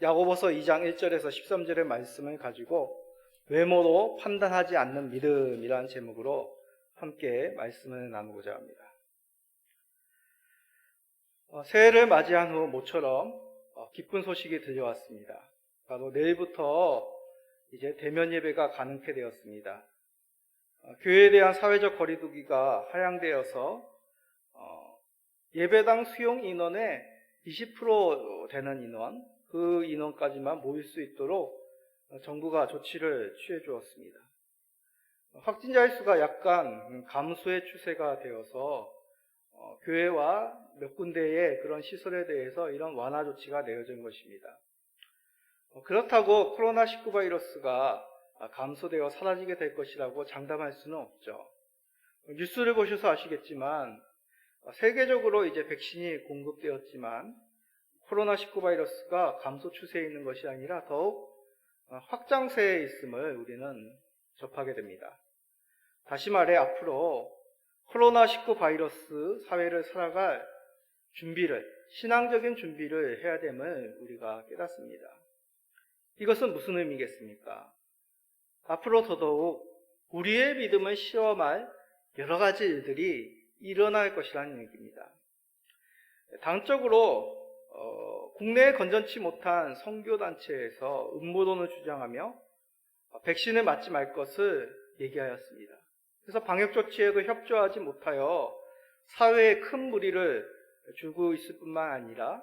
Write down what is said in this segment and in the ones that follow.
야고보서 2장 1절에서 13절의 말씀을 가지고 외모로 판단하지 않는 믿음이라는 제목으로 함께 말씀을 나누고자 합니다. 새해를 맞이한 후 모처럼 기쁜 소식이 들려왔습니다. 바로 내일부터 이제 대면 예배가 가능케 되었습니다. 교회에 대한 사회적 거리두기가 하향되어서 예배당 수용 인원의 20% 되는 인원, 그 인원까지만 모일 수 있도록 정부가 조치를 취해 주었습니다. 확진자의 수가 약간 감소의 추세가 되어서 교회와 몇 군데의 그런 시설에 대해서 이런 완화 조치가 내어진 것입니다. 그렇다고 코로나19 바이러스가 감소되어 사라지게 될 것이라고 장담할 수는 없죠. 뉴스를 보셔서 아시겠지만 세계적으로 이제 백신이 공급되었지만 코로나19 바이러스가 감소 추세에 있는 것이 아니라 더욱 확장세에 있음을 우리는 접하게 됩니다. 다시 말해 앞으로 코로나19 바이러스 사회를 살아갈 준비를, 신앙적인 준비를 해야 됨을 우리가 깨닫습니다. 이것은 무슨 의미겠습니까? 앞으로 더더욱 우리의 믿음을 시험할 여러 가지 일들이 일어날 것이라는 얘기입니다. 당적으로 국내에 건전치 못한 선교단체에서 음모론을 주장하며 백신을 맞지 말 것을 얘기하였습니다. 그래서 방역조치에도 협조하지 못하여 사회에 큰 무리를 주고 있을 뿐만 아니라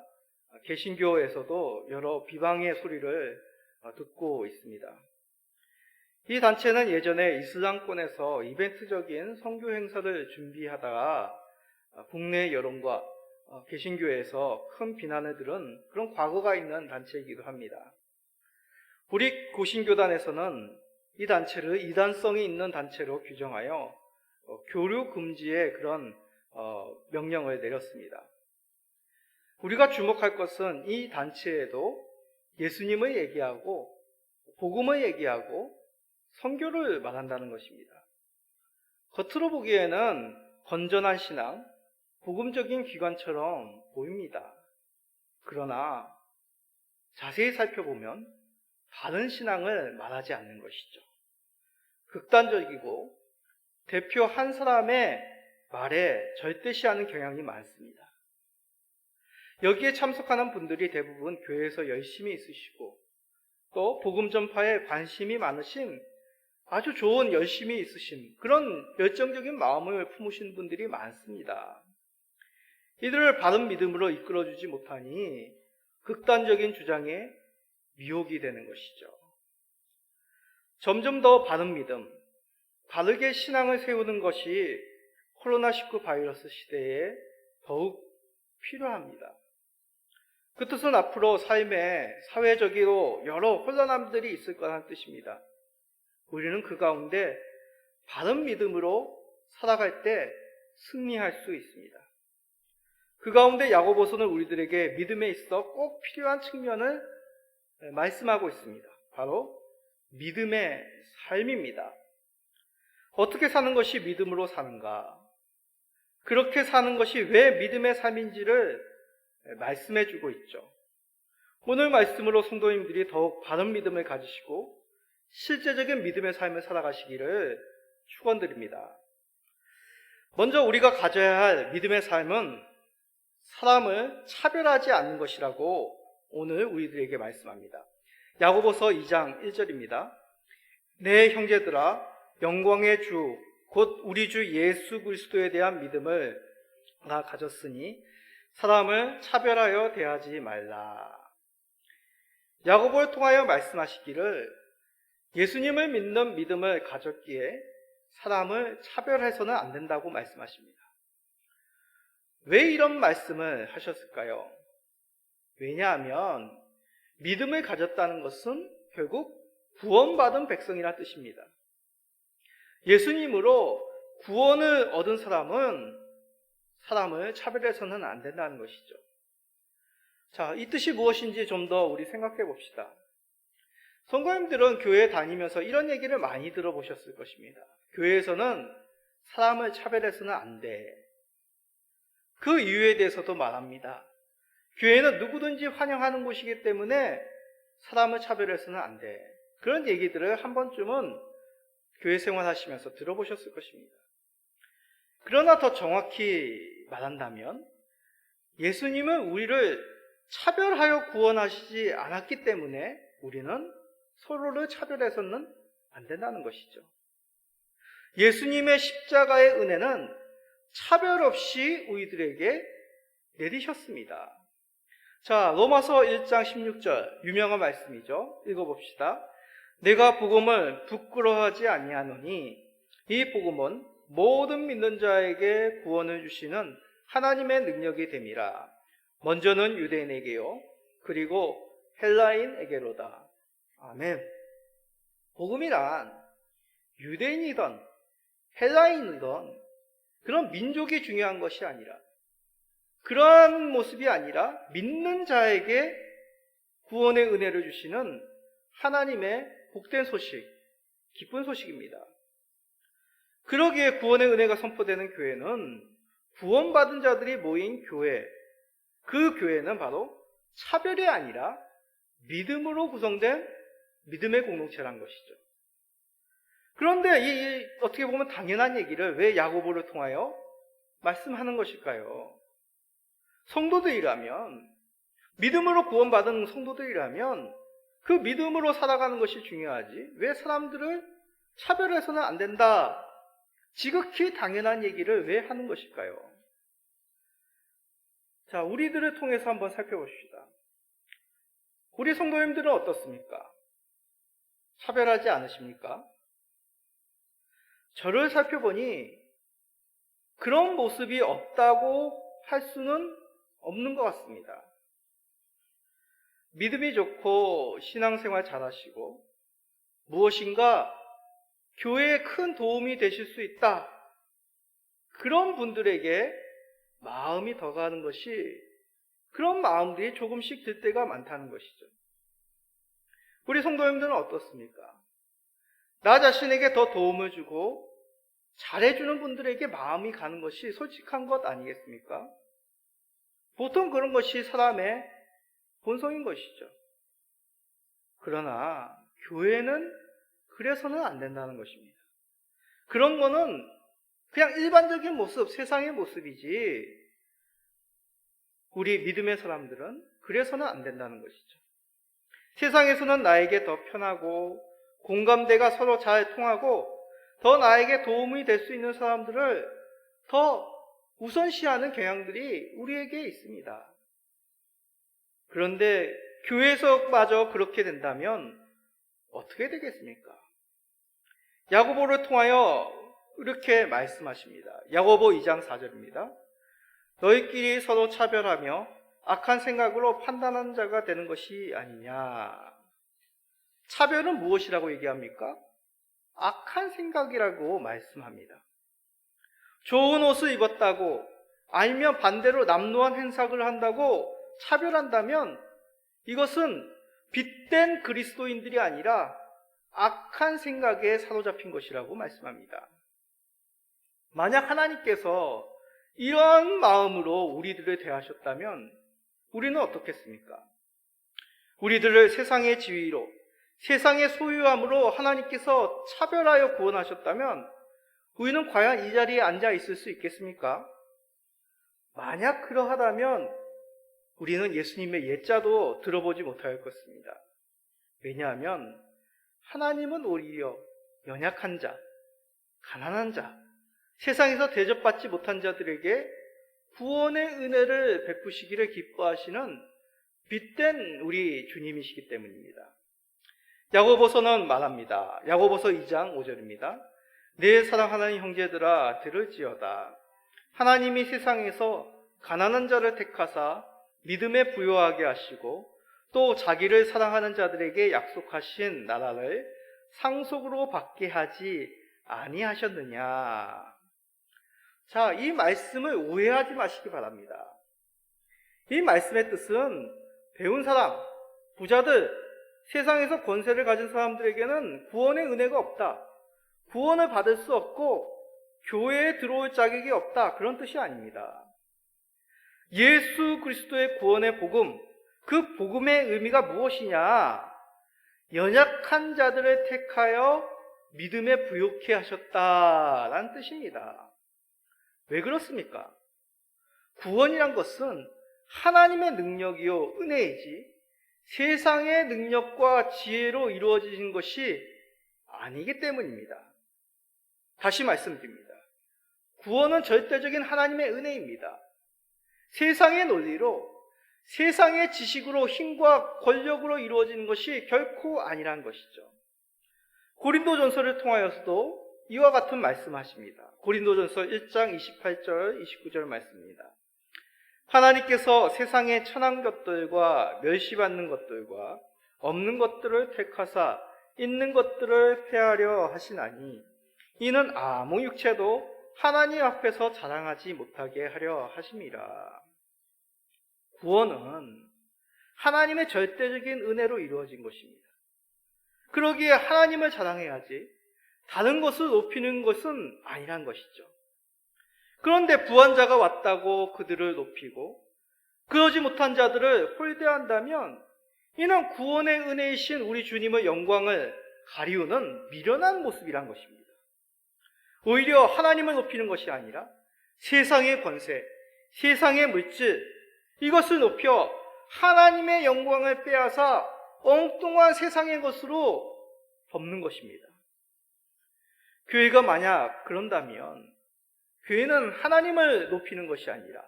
개신교에서도 여러 비방의 소리를 듣고 있습니다. 이 단체는 예전에 이슬람권에서 이벤트적인 선교 행사를 준비하다가 국내 여론과 개신교에서 큰 비난을 들은 그런 과거가 있는 단체이기도 합니다. 우리 고신교단에서는 이 단체를 이단성이 있는 단체로 규정하여 교류 금지의 그런 명령을 내렸습니다. 우리가 주목할 것은 이 단체에도 예수님을 얘기하고 복음을 얘기하고 선교를 말한다는 것입니다. 겉으로 보기에는 건전한 신앙, 복음적인 기관처럼 보입니다. 그러나 자세히 살펴보면 다른 신앙을 말하지 않는 것이죠. 극단적이고 대표 한 사람의 말에 절대시하는 경향이 많습니다. 여기에 참석하는 분들이 대부분 교회에서 열심히 있으시고 또 복음 전파에 관심이 많으신 아주 좋은 열심히 있으신 그런 열정적인 마음을 품으신 분들이 많습니다. 이들을 바른 믿음으로 이끌어주지 못하니 극단적인 주장에 미혹이 되는 것이죠. 점점 더 바른 믿음, 바르게 신앙을 세우는 것이 코로나19 바이러스 시대에 더욱 필요합니다. 그 뜻은 앞으로 삶에 사회적으로 여러 혼란함들이 있을 거라는 뜻입니다. 우리는 그 가운데 바른 믿음으로 살아갈 때 승리할 수 있습니다. 그 가운데 야고보서는 우리들에게 믿음에 있어 꼭 필요한 측면을 말씀하고 있습니다. 바로 믿음의 삶입니다. 어떻게 사는 것이 믿음으로 사는가? 그렇게 사는 것이 왜 믿음의 삶인지를 말씀해 주고 있죠. 오늘 말씀으로 성도님들이 더욱 바른 믿음을 가지시고 실제적인 믿음의 삶을 살아가시기를 축원드립니다. 먼저 우리가 가져야 할 믿음의 삶은 사람을 차별하지 않는 것이라고 오늘 우리들에게 말씀합니다. 야고보서 2장 1절입니다. 내 형제들아 영광의 주 곧 우리 주 예수 그리스도에 대한 믿음을 나 가졌으니 사람을 차별하여 대하지 말라. 야고보를 통하여 말씀하시기를 예수님을 믿는 믿음을 가졌기에 사람을 차별해서는 안 된다고 말씀하십니다. 왜 이런 말씀을 하셨을까요? 왜냐하면 믿음을 가졌다는 것은 결국 구원받은 백성이라는 뜻입니다. 예수님으로 구원을 얻은 사람은 사람을 차별해서는 안 된다는 것이죠. 자, 이 뜻이 무엇인지 좀 더 우리 생각해 봅시다. 성도님들은 교회에 다니면서 이런 얘기를 많이 들어보셨을 것입니다. 교회에서는 사람을 차별해서는 안 돼. 그 이유에 대해서도 말합니다. 교회는 누구든지 환영하는 곳이기 때문에 사람을 차별해서는 안 돼. 그런 얘기들을 한 번쯤은 교회 생활하시면서 들어보셨을 것입니다. 그러나 더 정확히 말한다면 예수님은 우리를 차별하여 구원하시지 않았기 때문에 우리는 서로를 차별해서는 안 된다는 것이죠. 예수님의 십자가의 은혜는 차별 없이 우리들에게 내리셨습니다. 자, 로마서 1장 16절 유명한 말씀이죠. 읽어봅시다. 내가 복음을 부끄러워하지 아니하노니 이 복음은 모든 믿는 자에게 구원을 주시는 하나님의 능력이 됨이라. 먼저는 유대인에게요, 그리고 헬라인에게로다. 아멘. 복음이란 유대인이든 헬라인이든 그런 민족이 중요한 것이 아니라, 그러한 모습이 아니라 믿는 자에게 구원의 은혜를 주시는 하나님의 복된 소식, 기쁜 소식입니다. 그러기에 구원의 은혜가 선포되는 교회는 구원받은 자들이 모인 교회, 그 교회는 바로 차별이 아니라 믿음으로 구성된 믿음의 공동체란 것이죠. 그런데 이 어떻게 보면 당연한 얘기를 왜 야고보를 통하여 말씀하는 것일까요? 성도들이라면, 믿음으로 구원받은 성도들이라면 그 믿음으로 살아가는 것이 중요하지 왜 사람들을 차별해서는 안 된다, 지극히 당연한 얘기를 왜 하는 것일까요? 자, 우리들을 통해서 한번 살펴봅시다. 우리 성도님들은 어떻습니까? 차별하지 않으십니까? 저를 살펴보니 그런 모습이 없다고 할 수는 없는 것 같습니다. 믿음이 좋고 신앙생활 잘하시고 무엇인가 교회에 큰 도움이 되실 수 있다, 그런 분들에게 마음이 더 가는 것이, 그런 마음들이 조금씩 들 때가 많다는 것이죠. 우리 성도님들은 어떻습니까? 나 자신에게 더 도움을 주고 잘해주는 분들에게 마음이 가는 것이 솔직한 것 아니겠습니까? 보통 그런 것이 사람의 본성인 것이죠. 그러나 교회는 그래서는 안 된다는 것입니다. 그런 거는 그냥 일반적인 모습, 세상의 모습이지 우리 믿음의 사람들은 그래서는 안 된다는 것이죠. 세상에서는 나에게 더 편하고 공감대가 서로 잘 통하고 더 나에게 도움이 될 수 있는 사람들을 더 우선시하는 경향들이 우리에게 있습니다. 그런데 교회에서마저 그렇게 된다면 어떻게 되겠습니까? 야고보를 통하여 이렇게 말씀하십니다. 야고보 2장 4절입니다. 너희끼리 서로 차별하며 악한 생각으로 판단하는 자가 되는 것이 아니냐. 차별은 무엇이라고 얘기합니까? 악한 생각이라고 말씀합니다. 좋은 옷을 입었다고, 아니면 반대로 남루한 행사를 한다고 차별한다면 이것은 빛된 그리스도인들이 아니라 악한 생각에 사로잡힌 것이라고 말씀합니다. 만약 하나님께서 이런 마음으로 우리들을 대하셨다면 우리는 어떻겠습니까? 우리들을 세상의 지위로, 세상의 소유함으로 하나님께서 차별하여 구원하셨다면 우리는 과연 이 자리에 앉아 있을 수 있겠습니까? 만약 그러하다면 우리는 예수님의 옛자도 들어보지 못할 것입니다. 왜냐하면 하나님은 오히려 연약한 자, 가난한 자, 세상에서 대접받지 못한 자들에게 구원의 은혜를 베푸시기를 기뻐하시는 빛된 우리 주님이시기 때문입니다. 야고보서는 말합니다. 야고보서 2장 5절입니다. 내 사랑하는 형제들아 들을지어다. 하나님이 세상에서 가난한 자를 택하사 믿음에 부요하게 하시고 또 자기를 사랑하는 자들에게 약속하신 나라를 상속으로 받게 하지 아니하셨느냐. 자, 이 말씀을 오해하지 마시기 바랍니다. 이 말씀의 뜻은 배운 사람, 부자들, 세상에서 권세를 가진 사람들에게는 구원의 은혜가 없다, 구원을 받을 수 없고 교회에 들어올 자격이 없다, 그런 뜻이 아닙니다. 예수 그리스도의 구원의 복음, 그 복음의 의미가 무엇이냐? 연약한 자들을 택하여 믿음에 부요케 하셨다라는 뜻입니다. 왜 그렇습니까? 구원이란 것은 하나님의 능력이요 은혜이지 세상의 능력과 지혜로 이루어진 것이 아니기 때문입니다. 다시 말씀드립니다. 구원은 절대적인 하나님의 은혜입니다. 세상의 논리로, 세상의 지식으로, 힘과 권력으로 이루어지는 것이 결코 아니란 것이죠. 고린도전서를 통하여서도 이와 같은 말씀하십니다. 고린도전서 1장 28절, 29절 말씀입니다. 하나님께서 세상의 천한 것들과 멸시받는 것들과 없는 것들을 택하사 있는 것들을 폐하려 하시나니 이는 아무 육체도 하나님 앞에서 자랑하지 못하게 하려 하심이라. 구원은 하나님의 절대적인 은혜로 이루어진 것입니다. 그러기에 하나님을 자랑해야지 다른 것을 높이는 것은 아니란 것이죠. 그런데 부한자가 왔다고 그들을 높이고 그러지 못한 자들을 홀대한다면 이는 구원의 은혜이신 우리 주님의 영광을 가리우는 미련한 모습이란 것입니다. 오히려 하나님을 높이는 것이 아니라 세상의 권세, 세상의 물질, 이것을 높여 하나님의 영광을 빼앗아 엉뚱한 세상의 것으로 덮는 것입니다. 교회가 만약 그런다면 교회는 하나님을 높이는 것이 아니라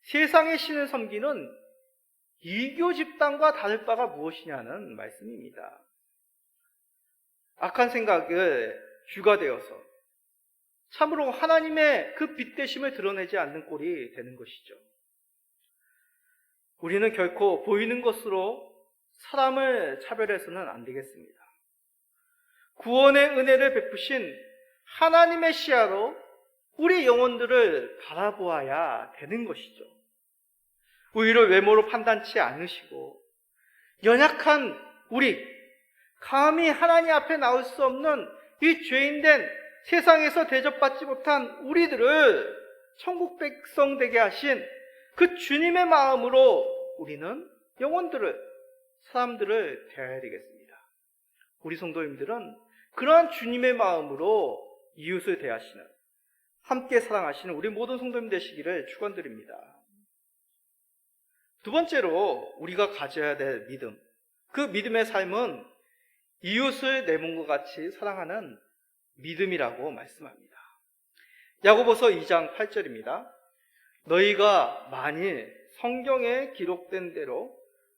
세상의 신을 섬기는 이교 집단과 다를 바가 무엇이냐는 말씀입니다. 악한 생각을 주가 되어서 참으로 하나님의 그 빛대심을 드러내지 않는 꼴이 되는 것이죠. 우리는 결코 보이는 것으로 사람을 차별해서는 안 되겠습니다. 구원의 은혜를 베푸신 하나님의 시야로 우리 영혼들을 바라보아야 되는 것이죠. 우리를 외모로 판단치 않으시고 연약한 우리, 감히 하나님 앞에 나올 수 없는 이 죄인된 세상에서 대접받지 못한 우리들을 천국 백성 되게 하신 그 주님의 마음으로 우리는 영혼들을, 사람들을 대해야 되겠습니다. 우리 성도님들은 그러한 주님의 마음으로 이웃을 대하시는, 함께 사랑하시는 우리 모든 성도님 되시기를 축원드립니다. 두 번째로 우리가 가져야 될 믿음, 그 믿음의 삶은 이웃을 내 몸과 같이 사랑하는 믿음이라고 말씀합니다. 야고보서 2장 8절입니다. 너희가 만일 성경에 기록된 대로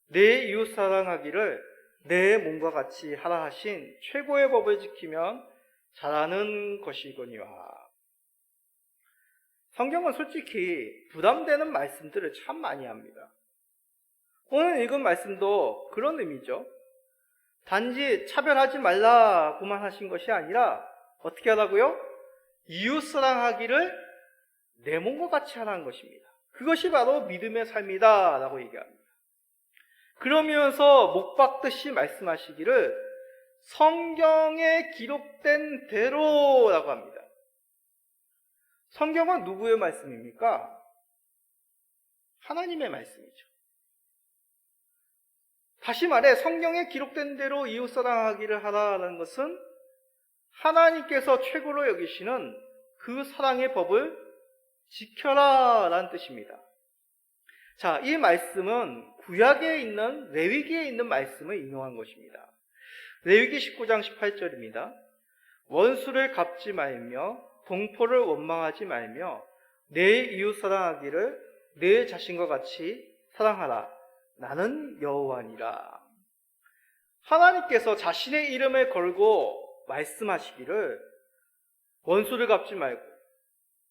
내 이웃 사랑하기를 내 몸과 같이 하라 하신 최고의 법을 지키면 잘하는 것이거니와. 성경은 솔직히 부담되는 말씀들을 참 많이 합니다. 오늘 읽은 말씀도 그런 의미죠. 단지 차별하지 말라고만 하신 것이 아니라 어떻게 하라고요? 이웃 사랑하기를 내 몸과 같이 하라는 것입니다. 그것이 바로 믿음의 삶이다 라고 얘기합니다. 그러면서 목 박듯이 말씀하시기를 성경에 기록된 대로라고 합니다. 성경은 누구의 말씀입니까? 하나님의 말씀이죠. 다시 말해 성경에 기록된 대로 이웃 사랑하기를 하라는 것은 하나님께서 최고로 여기시는 그 사랑의 법을 지켜라 라는 뜻입니다. 자, 이 말씀은 구약에 있는 레위기에 있는 말씀을 인용한 것입니다. 레위기 19장 18절입니다. 원수를 갚지 말며 동포를 원망하지 말며 내 이웃 사랑하기를 내 자신과 같이 사랑하라. 나는 여호와니라. 하나님께서 자신의 이름을 걸고 말씀하시기를 원수를 갚지 말고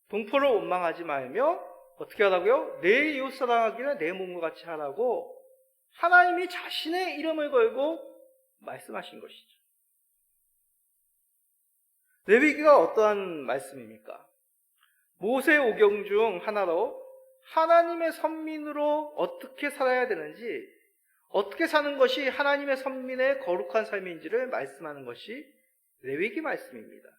동포를 원망하지 말며 어떻게 하라고요? 내 이웃 사랑하기를 내 몸과 같이 하라고 하나님이 자신의 이름을 걸고 말씀하신 것이죠. 레위기가 어떠한 말씀입니까? 모세 오경 중 하나로 하나님의 선민으로 어떻게 살아야 되는지, 어떻게 사는 것이 하나님의 선민의 거룩한 삶인지를 말씀하는 것이 레위기 말씀입니다.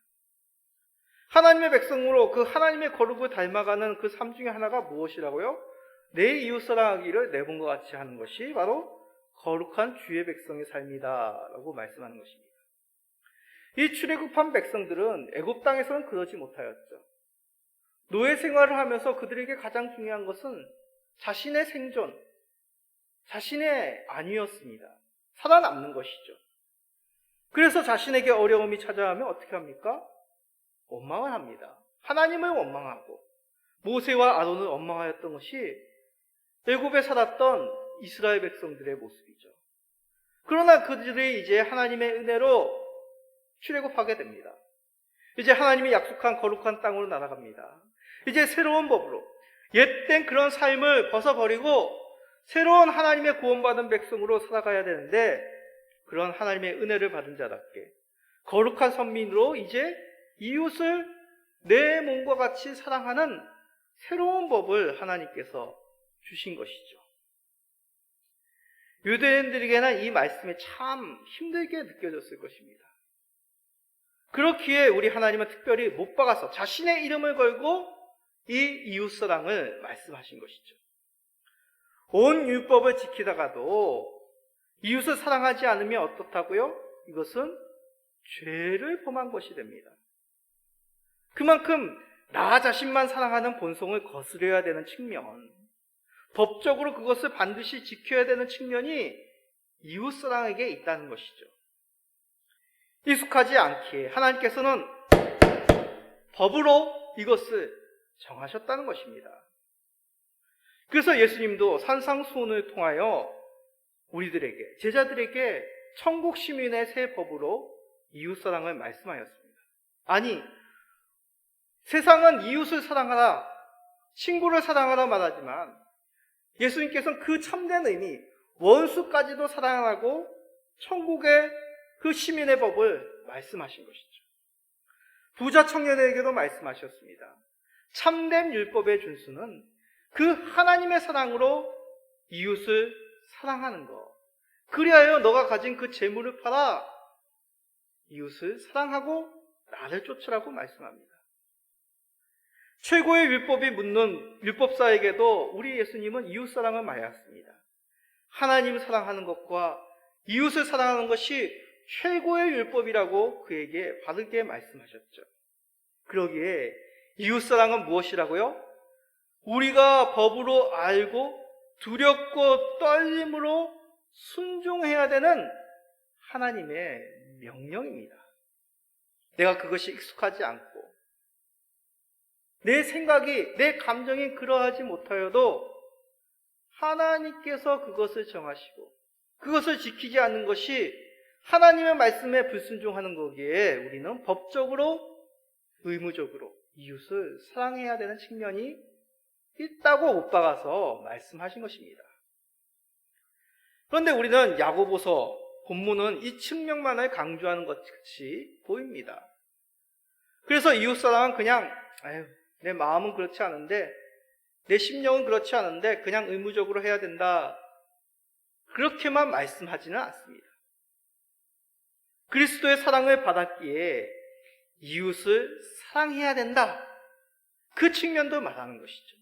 하나님의 백성으로 그 하나님의 거룩을 닮아가는 그 삶 중에 하나가 무엇이라고요? 내 이웃 사랑하기를 내 몸과 같이 하는 것이 바로 거룩한 주의 백성의 삶이다라고 말씀하는 것입니다. 이 출애굽한 백성들은 애굽 땅에서는 그러지 못하였죠. 노예 생활을 하면서 그들에게 가장 중요한 것은 자신의 생존, 자신의 안위였습니다. 살아남는 것이죠. 그래서 자신에게 어려움이 찾아오면 어떻게 합니까? 원망을 합니다. 하나님을 원망하고 모세와 아론을 원망하였던 것이 애굽에 살았던 이스라엘 백성들의 모습이죠. 그러나 그들이 이제 하나님의 은혜로 출애굽하게 됩니다. 이제 하나님이 약속한 거룩한 땅으로 날아갑니다. 이제 새로운 법으로 옛된 그런 삶을 벗어버리고 새로운 하나님의 구원받은 백성으로 살아가야 되는데, 그런 하나님의 은혜를 받은 자답게 거룩한 선민으로 이제 이웃을 내 몸과 같이 사랑하는 새로운 법을 하나님께서 주신 것이죠. 유대인들에게는 이 말씀이 참 힘들게 느껴졌을 것입니다. 그렇기에 우리 하나님은 특별히 못 박아서 자신의 이름을 걸고 이 이웃사랑을 말씀하신 것이죠. 온 율법을 지키다가도 이웃을 사랑하지 않으면 어떻다고요? 이것은 죄를 범한 것이 됩니다. 그만큼 나 자신만 사랑하는 본성을 거스려야 되는 측면, 법적으로 그것을 반드시 지켜야 되는 측면이 이웃사랑에게 있다는 것이죠. 익숙하지 않기에 하나님께서는 법으로 이것을 정하셨다는 것입니다. 그래서 예수님도 산상수훈을 통하여 우리들에게, 제자들에게 천국 시민의 새 법으로 이웃사랑을 말씀하였습니다. 아니, 세상은 이웃을 사랑하라, 친구를 사랑하라 말하지만 예수님께서는 그 참된 의미, 원수까지도 사랑하고 천국의 그 시민의 법을 말씀하신 것이죠. 부자 청년에게도 말씀하셨습니다. 참된 율법의 준수는 그 하나님의 사랑으로 이웃을 사랑하는 것. 그리하여 너가 가진 그 재물을 팔아 이웃을 사랑하고 나를 쫓으라고 말씀합니다. 최고의 율법이 묻는 율법사에게도 우리 예수님은 이웃사랑을 말했습니다. 하나님을 사랑하는 것과 이웃을 사랑하는 것이 최고의 율법이라고 그에게 바르게 말씀하셨죠. 그러기에 이웃사랑은 무엇이라고요? 우리가 법으로 알고 두렵고 떨림으로 순종해야 되는 하나님의 명령입니다. 내가 그것이 익숙하지 않고 내 생각이, 내 감정이 그러하지 못하여도 하나님께서 그것을 정하시고 그것을 지키지 않는 것이 하나님의 말씀에 불순종하는 거기에 우리는 법적으로, 의무적으로 이웃을 사랑해야 되는 측면이 있다고 못 박아서 말씀하신 것입니다. 그런데 우리는 야고보서 본문은 이 측면만을 강조하는 것 같이 보입니다. 그래서 이웃사랑은 그냥 내 마음은 그렇지 않은데, 내 심령은 그렇지 않은데 그냥 의무적으로 해야 된다, 그렇게만 말씀하지는 않습니다. 그리스도의 사랑을 받았기에 이웃을 사랑해야 된다, 그 측면도 말하는 것이죠.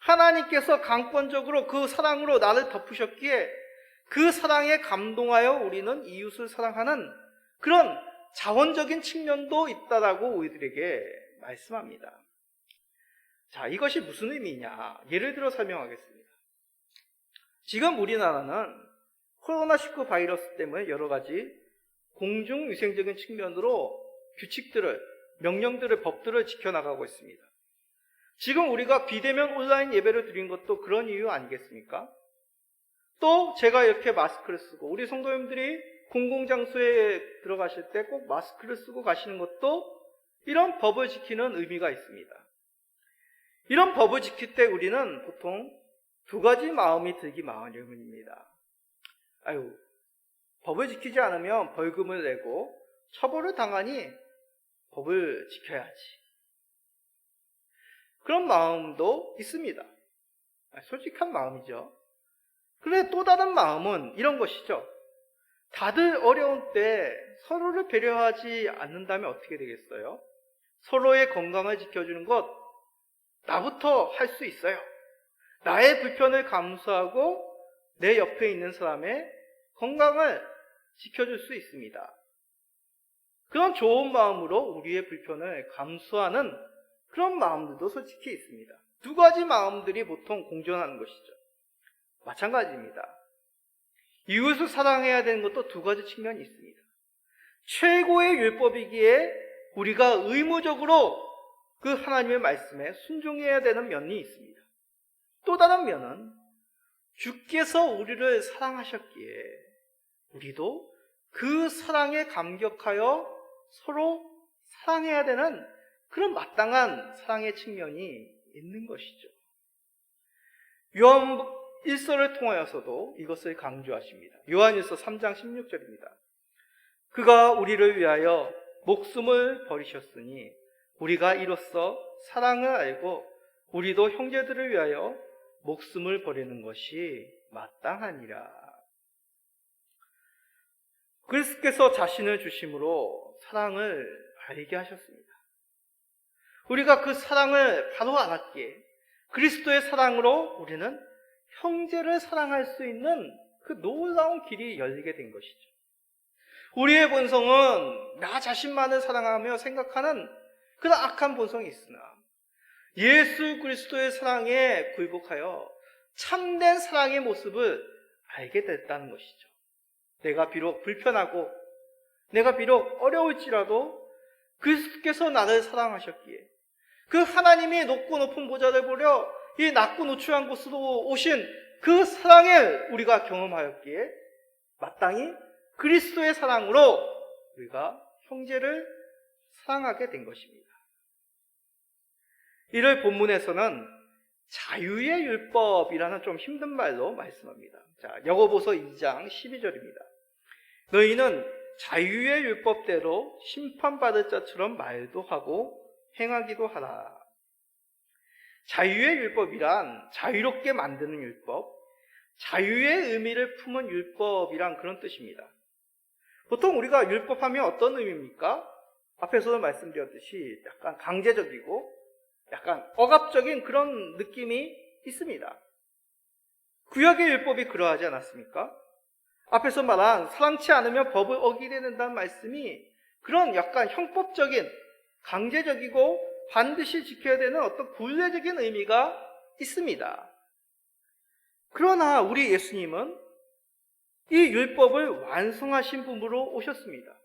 하나님께서 강권적으로 그 사랑으로 나를 덮으셨기에 그 사랑에 감동하여 우리는 이웃을 사랑하는 그런 자원적인 측면도 있다라고 우리들에게 말씀합니다. 자, 이것이 무슨 의미냐? 예를 들어 설명하겠습니다. 지금 우리나라는 코로나19 바이러스 때문에 여러 가지 공중위생적인 측면으로 규칙들을, 명령들을, 법들을 지켜나가고 있습니다. 지금 우리가 비대면 온라인 예배를 드린 것도 그런 이유 아니겠습니까? 또 제가 이렇게 마스크를 쓰고 우리 성도님들이 공공장소에 들어가실 때 꼭 마스크를 쓰고 가시는 것도 이런 법을 지키는 의미가 있습니다. 이런 법을 지킬 때 우리는 보통 두 가지 마음이 들기 마련입니다. 법을 지키지 않으면 벌금을 내고 처벌을 당하니 법을 지켜야지, 그런 마음도 있습니다. 솔직한 마음이죠. 그런데 또 다른 마음은 이런 것이죠. 다들 어려운 때 서로를 배려하지 않는다면 어떻게 되겠어요? 서로의 건강을 지켜주는 것 나부터 할 수 있어요. 나의 불편을 감수하고 내 옆에 있는 사람의 건강을 지켜줄 수 있습니다. 그런 좋은 마음으로 우리의 불편을 감수하는 그런 마음들도 솔직히 있습니다. 두 가지 마음들이 보통 공존하는 것이죠. 마찬가지입니다. 이웃을 사랑해야 되는 것도 두 가지 측면이 있습니다. 최고의 율법이기에 우리가 의무적으로 그 하나님의 말씀에 순종해야 되는 면이 있습니다. 또 다른 면은 주께서 우리를 사랑하셨기에 우리도 그 사랑에 감격하여 서로 사랑해야 되는 그런 마땅한 사랑의 측면이 있는 것이죠. 요한 1서를 통하여서도 이것을 강조하십니다. 요한 1서 3장 16절입니다. 그가 우리를 위하여 목숨을 버리셨으니 우리가 이로써 사랑을 알고 우리도 형제들을 위하여 목숨을 버리는 것이 마땅하니라. 그리스도께서 자신을 주심으로 사랑을 알게 하셨습니다. 우리가 그 사랑을 바로 알았기에 그리스도의 사랑으로 우리는 형제를 사랑할 수 있는 그 놀라운 길이 열리게 된 것이죠. 우리의 본성은 나 자신만을 사랑하며 생각하는 그런 악한 본성이 있으나 예수 그리스도의 사랑에 굴복하여 참된 사랑의 모습을 알게 됐다는 것이죠. 내가 비록 불편하고 내가 비록 어려울지라도 그리스도께서 나를 사랑하셨기에 그 하나님이 높고 높은 보좌를 보려 이 낮고 노출한 곳으로 오신 그 사랑을 우리가 경험하였기에 마땅히 그리스도의 사랑으로 우리가 형제를 사랑하게 된 것입니다. 이를 본문에서는 자유의 율법이라는 좀 힘든 말로 말씀합니다. 자, 야고보서 2장 12절입니다. 너희는 자유의 율법대로 심판받을 자처럼 말도 하고 행하기도 하라. 자유의 율법이란 자유롭게 만드는 율법, 자유의 의미를 품은 율법이란 그런 뜻입니다. 보통 우리가 율법하면 어떤 의미입니까? 앞에서도 말씀드렸듯이 약간 강제적이고 약간 억압적인 그런 느낌이 있습니다. 구약의 율법이 그러하지 않았습니까? 앞에서 말한 사랑치 않으면 법을 어기게 된다는 말씀이 그런 약간 형법적인 강제적이고 반드시 지켜야 되는 어떤 굴레적인 의미가 있습니다. 그러나 우리 예수님은 이 율법을 완성하신 분으로 오셨습니다.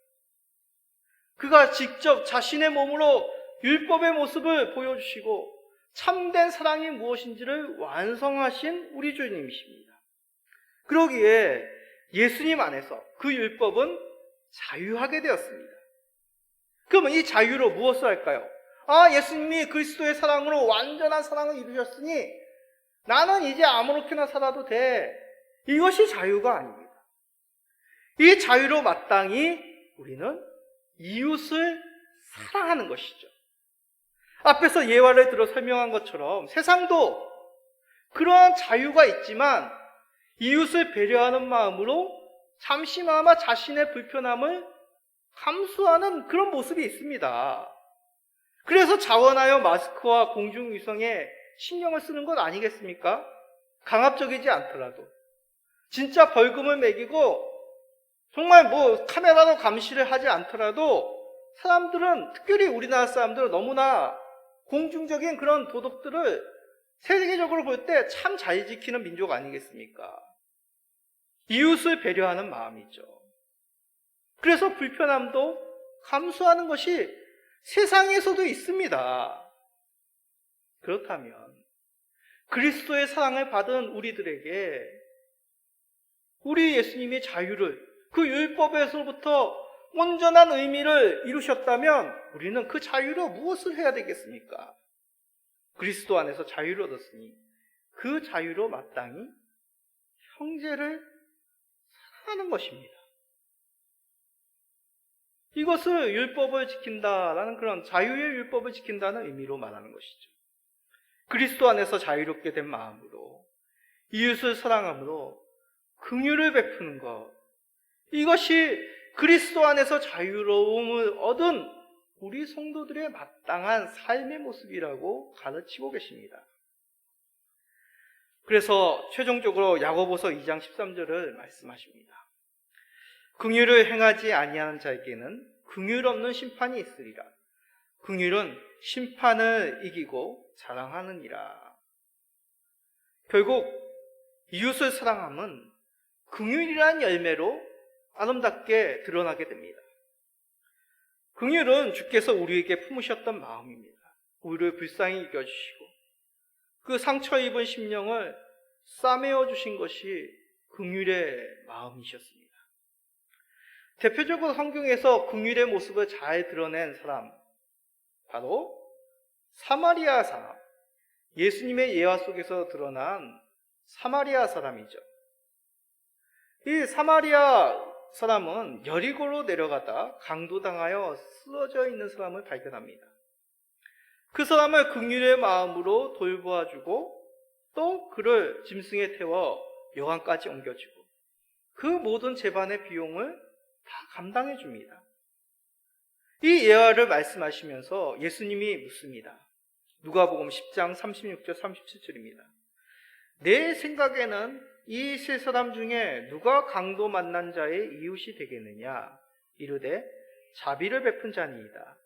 그가 직접 자신의 몸으로 율법의 모습을 보여주시고 참된 사랑이 무엇인지를 완성하신 우리 주님이십니다. 그러기에 예수님 안에서 그 율법은 자유하게 되었습니다. 그러면 이 자유로 무엇을 할까요? 예수님이 그리스도의 사랑으로 완전한 사랑을 이루셨으니 나는 이제 아무렇게나 살아도 돼. 이것이 자유가 아닙니다. 이 자유로 마땅히 우리는 이웃을 사랑하는 것이죠. 앞에서 예화를 들어 설명한 것처럼 세상도 그러한 자유가 있지만 이웃을 배려하는 마음으로 잠시나마 자신의 불편함을 감수하는 그런 모습이 있습니다. 그래서 자원하여 마스크와 공중위성에 신경을 쓰는 것 아니겠습니까? 강압적이지 않더라도 진짜 벌금을 매기고 정말 카메라로 감시를 하지 않더라도 사람들은, 특별히 우리나라 사람들은 너무나 공중적인 그런 도덕들을 세계적으로 볼 때 참 잘 지키는 민족 아니겠습니까? 이웃을 배려하는 마음이죠. 그래서 불편함도 감수하는 것이 세상에서도 있습니다. 그렇다면 그리스도의 사랑을 받은 우리들에게 우리 예수님이 자유를, 그 율법에서부터 온전한 의미를 이루셨다면 우리는 그 자유로 무엇을 해야 되겠습니까? 그리스도 안에서 자유를 얻었으니 그 자유로 마땅히 형제를 사랑하는 것입니다. 이것을 율법을 지킨다라는 그런 자유의 율법을 지킨다는 의미로 말하는 것이죠. 그리스도 안에서 자유롭게 된 마음으로 이웃을 사랑함으로 긍휼을 베푸는 것, 이것이 그리스도 안에서 자유로움을 얻은 우리 성도들의 마땅한 삶의 모습이라고 가르치고 계십니다. 그래서 최종적으로 야고보서 2장 13절을 말씀하십니다. 긍휼을 행하지 아니하는 자에게는 긍휼 없는 심판이 있으리라. 긍휼은 심판을 이기고 자랑하느니라. 결국 이웃을 사랑함은 긍휼이란 열매로 아름답게 드러나게 됩니다. 긍휼은 주께서 우리에게 품으셨던 마음입니다. 우리를 불쌍히 여겨주시고 그 상처 입은 심령을 싸매어 주신 것이 긍휼의 마음이셨습니다. 대표적으로 성경에서 긍휼의 모습을 잘 드러낸 사람, 바로 사마리아 사람, 예수님의 예화 속에서 드러난 사마리아 사람이죠. 이 사마리아 사람은 여리고로 내려가다 강도당하여 쓰러져 있는 사람을 발견합니다. 그 사람을 긍휼의 마음으로 돌보아주고 또 그를 짐승에 태워 요한까지 옮겨주고 그 모든 재반의 비용을 다 감당해 줍니다. 이 예화를 말씀하시면서 예수님이 묻습니다. 누가복음 10장 36절 37절입니다. 내 생각에는 이 세 사람 중에 누가 강도 만난 자의 이웃이 되겠느냐? 이르되 자비를 베푼 자니이다.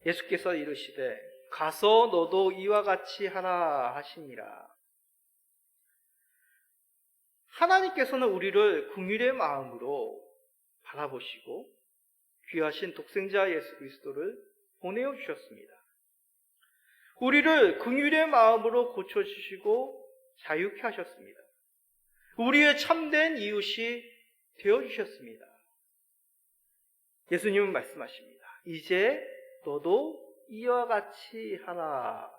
예수께서 이르시되 가서 너도 이와 같이 하라 하시니라. 하나님께서는 우리를 긍휼의 마음으로 바라보시고 귀하신 독생자 예수 그리스도를 보내어 주셨습니다. 우리를 긍휼의 마음으로 고쳐주시고 자유케 하셨습니다. 우리의 참된 이웃이 되어주셨습니다. 예수님은 말씀하십니다. 이제 너도 이와 같이 하라.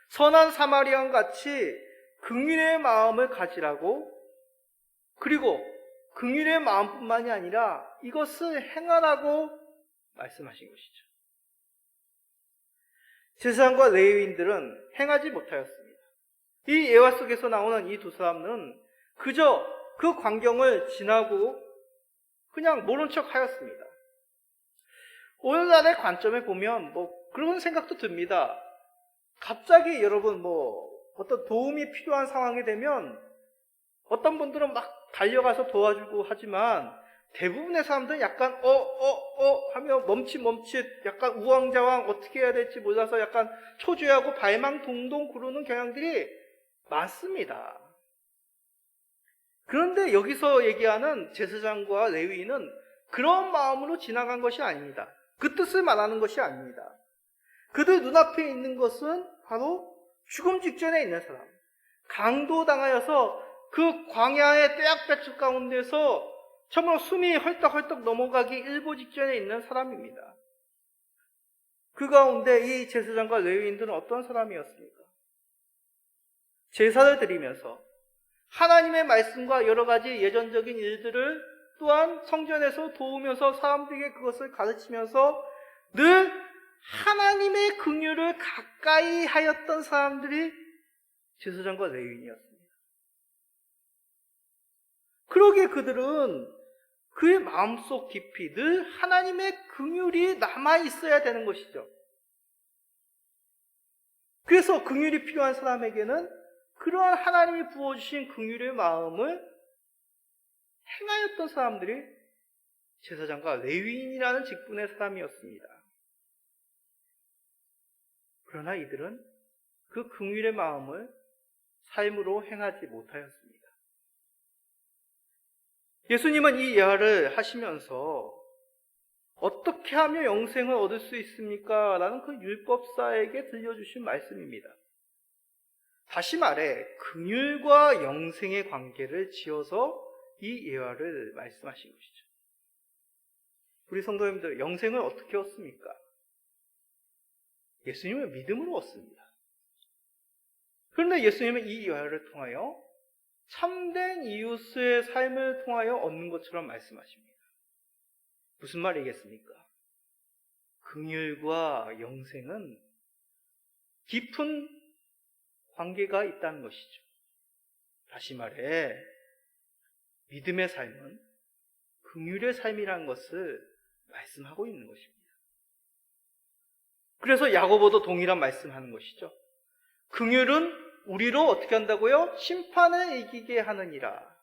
선한 사마리아인 같이 긍휼의 마음을 가지라고, 그리고 긍휼의 마음뿐만이 아니라 이것을 행하라고 말씀하신 것이죠. 제사장과 레위인들은 행하지 못하였습니다. 이 예화 속에서 나오는 이 두 사람은 그저 그 광경을 지나고 그냥 모른 척 하였습니다. 오늘날의 관점에 보면 그런 생각도 듭니다. 갑자기 여러분 어떤 도움이 필요한 상황이 되면 어떤 분들은 막 달려가서 도와주고 하지만 대부분의 사람들은 약간 하며 멈칫 약간 우왕좌왕 어떻게 해야 될지 몰라서 약간 초조해하고 발망 동동 구르는 경향들이 많습니다. 그런데 여기서 얘기하는 제사장과 레위인은 그런 마음으로 지나간 것이 아닙니다. 그 뜻을 말하는 것이 아닙니다. 그들 눈앞에 있는 것은 바로 죽음 직전에 있는 사람, 강도당하여서 그 광야의 떼약볕 가운데서 참으로 숨이 헐떡헐떡 넘어가기 일보 직전에 있는 사람입니다. 그 가운데 이 제사장과 레위인들은 어떤 사람이었습니까? 제사를 드리면서 하나님의 말씀과 여러 가지 예전적인 일들을 또한 성전에서 도우면서 사람들에게 그것을 가르치면서 늘 하나님의 긍휼을 가까이 하였던 사람들이 제사장과 레위인이었습니다. 그러기에 그들은 그의 마음속 깊이 늘 하나님의 긍휼이 남아있어야 되는 것이죠. 그래서 긍휼이 필요한 사람에게는 그러한 하나님이 부어주신 긍휼의 마음을 행하였던 사람들이 제사장과 레위인이라는 직분의 사람이었습니다. 그러나 이들은 그 긍휼의 마음을 삶으로 행하지 못하였습니다. 예수님은 이 예화를 하시면서 어떻게 하면 영생을 얻을 수 있습니까? 라는 그 율법사에게 들려주신 말씀입니다. 다시 말해 긍휼과 영생의 관계를 지어서 이 예화를 말씀하신 것이죠. 우리 성도님들, 영생을 어떻게 얻습니까? 예수님을 믿음으로 얻습니다. 그런데 예수님은 이 예화를 통하여 참된 이웃의 삶을 통하여 얻는 것처럼 말씀하십니다. 무슨 말이겠습니까? 긍휼과 영생은 깊은 관계가 있다는 것이죠. 다시 말해 믿음의 삶은 긍휼의 삶이라는 것을 말씀하고 있는 것입니다. 그래서 야고보도 동일한 말씀하는 것이죠. 긍휼은 우리로 어떻게 한다고요? 심판을 이기게 하느니라.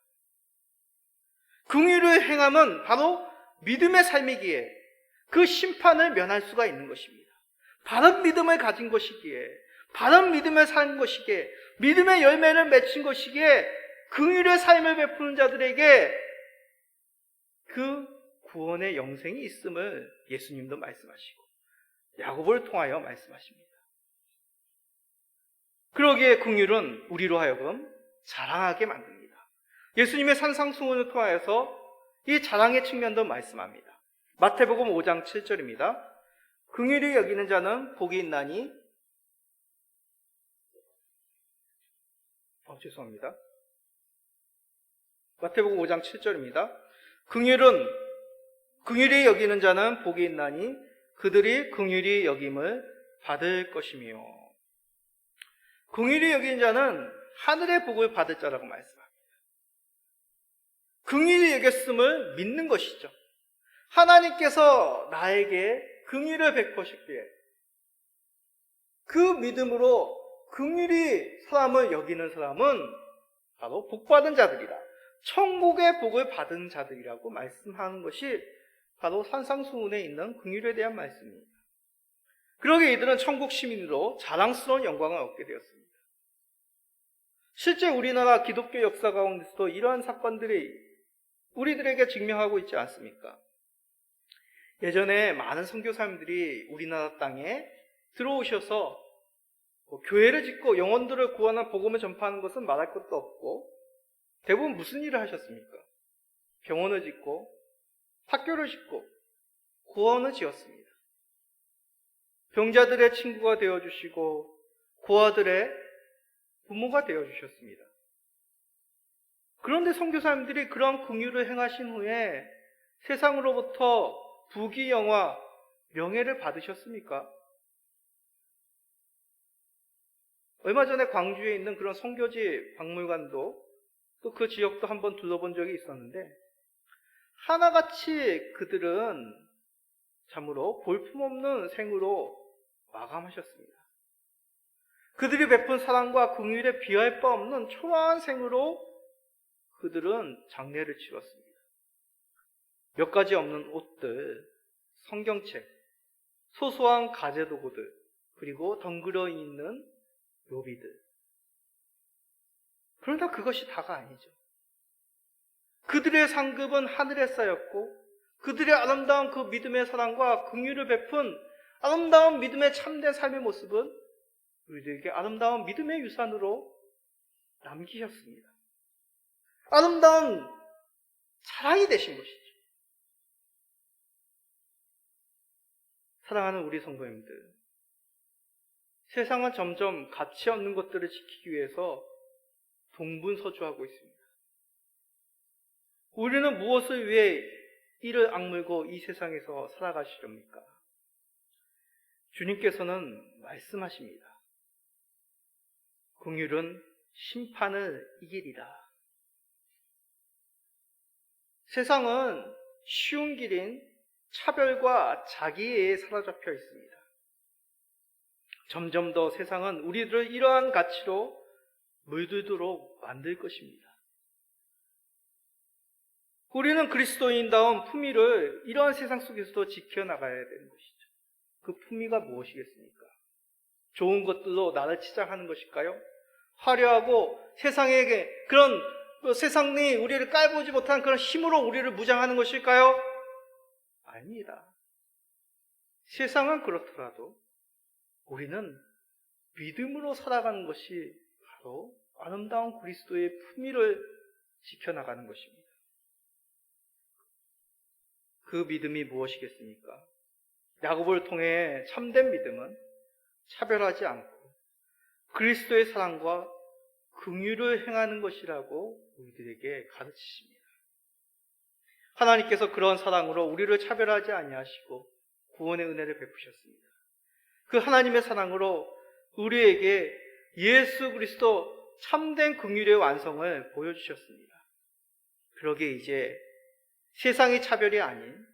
긍휼의 행함은 바로 믿음의 삶이기에 그 심판을 면할 수가 있는 것입니다. 바른 믿음을 가진 것이기에, 바른 믿음을 산 것이기에, 믿음의 열매를 맺힌 것이기에 긍휼의 삶을 베푸는 자들에게 그 구원의 영생이 있음을 예수님도 말씀하시고 야고보를 통하여 말씀하십니다. 그러기에 긍휼은 우리로 하여금 자랑하게 만듭니다. 예수님의 산상수훈을 통하여서 이 자랑의 측면도 말씀합니다. 마태복음 5장 7절입니다. 긍휼히 여기는 자는 복이 있나니 죄송합니다. 마태복음 5장 7절입니다. 긍휼히 여기는 자는 복이 있나니 그들이 긍휼히 여김을 받을 것이며, 긍휼히 여기는 자는 하늘의 복을 받을 자라고 말씀합니다. 긍휼히 여겼음을 믿는 것이죠. 하나님께서 나에게 긍휼을 베푸셨기에 그 믿음으로 긍휼히 사람을 여기는 사람은 바로 복받은 자들이라, 천국의 복을 받은 자들이라고 말씀하는 것이 바로 산상수훈에 있는 긍휼에 대한 말씀입니다. 그러기에 이들은 천국 시민으로 자랑스러운 영광을 얻게 되었습니다. 실제 우리나라 기독교 역사 가운데서도 이러한 사건들이 우리들에게 증명하고 있지 않습니까? 예전에 많은 선교사님들이 우리나라 땅에 들어오셔서 교회를 짓고 영혼들을 구원한 복음을 전파하는 것은 말할 것도 없고, 대부분 무슨 일을 하셨습니까? 병원을 짓고 학교를 짓고 구원을 지었습니다. 병자들의 친구가 되어주시고 고아들의 부모가 되어주셨습니다. 그런데 선교사님들이 그런 긍휼을 행하신 후에 세상으로부터 부귀영화, 명예를 받으셨습니까? 얼마 전에 광주에 있는 그런 선교지 박물관도 또 그 지역도 한번 둘러본 적이 있었는데, 하나같이 그들은 참으로 볼품없는 생으로 마감하셨습니다. 그들이 베푼 사랑과 긍휼에 비할 바 없는 초라한 생으로 그들은 장례를 치렀습니다. 몇 가지 없는 옷들, 성경책, 소소한 가재도구들, 그리고 덩그러 있는 묘비들. 그러나 그것이 다가 아니죠. 그들의 상급은 하늘에 쌓였고 그들의 아름다운 그 믿음의 사랑과 긍휼을 베푼 아름다운 믿음의 참된 삶의 모습은 우리들에게 아름다운 믿음의 유산으로 남기셨습니다. 아름다운 자랑이 되신 것이죠. 사랑하는 우리 성도님들, 세상은 점점 가치 없는 것들을 지키기 위해서 동분서주하고 있습니다. 우리는 무엇을 위해 이를 악물고 이 세상에서 살아가시렵니까? 주님께서는 말씀하십니다. 긍휼은 심판을 이기리라. 세상은 쉬운 길인 차별과 자기애에 사로잡혀 있습니다. 점점 더 세상은 우리들을 이러한 가치로 물들도록 만들 것입니다. 우리는 그리스도인다운 품위를 이러한 세상 속에서도 지켜나가야 되는 것이죠. 그 품위가 무엇이겠습니까? 좋은 것들로 나를 치장하는 것일까요? 화려하고 세상에게 그런 세상이 우리를 깔보지 못한 그런 힘으로 우리를 무장하는 것일까요? 아닙니다. 세상은 그렇더라도 우리는 믿음으로 살아가는 것이 바로 아름다운 그리스도의 품위를 지켜나가는 것입니다. 그 믿음이 무엇이겠습니까? 야고보를 통해 참된 믿음은 차별하지 않고 그리스도의 사랑과 긍휼을 행하는 것이라고 우리들에게 가르치십니다. 하나님께서 그런 사랑으로 우리를 차별하지 아니하시고 구원의 은혜를 베푸셨습니다. 그 하나님의 사랑으로 우리에게 예수 그리스도 참된 긍휼의 완성을 보여주셨습니다. 그러기에 이제 세상의 차별이 아닌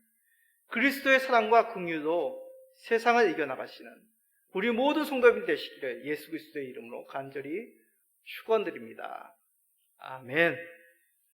그리스도의 사랑과 긍휼로 세상을 이겨나가시는 우리 모든 성도님 되시기를 예수 그리스도의 이름으로 간절히 축원드립니다. 아멘.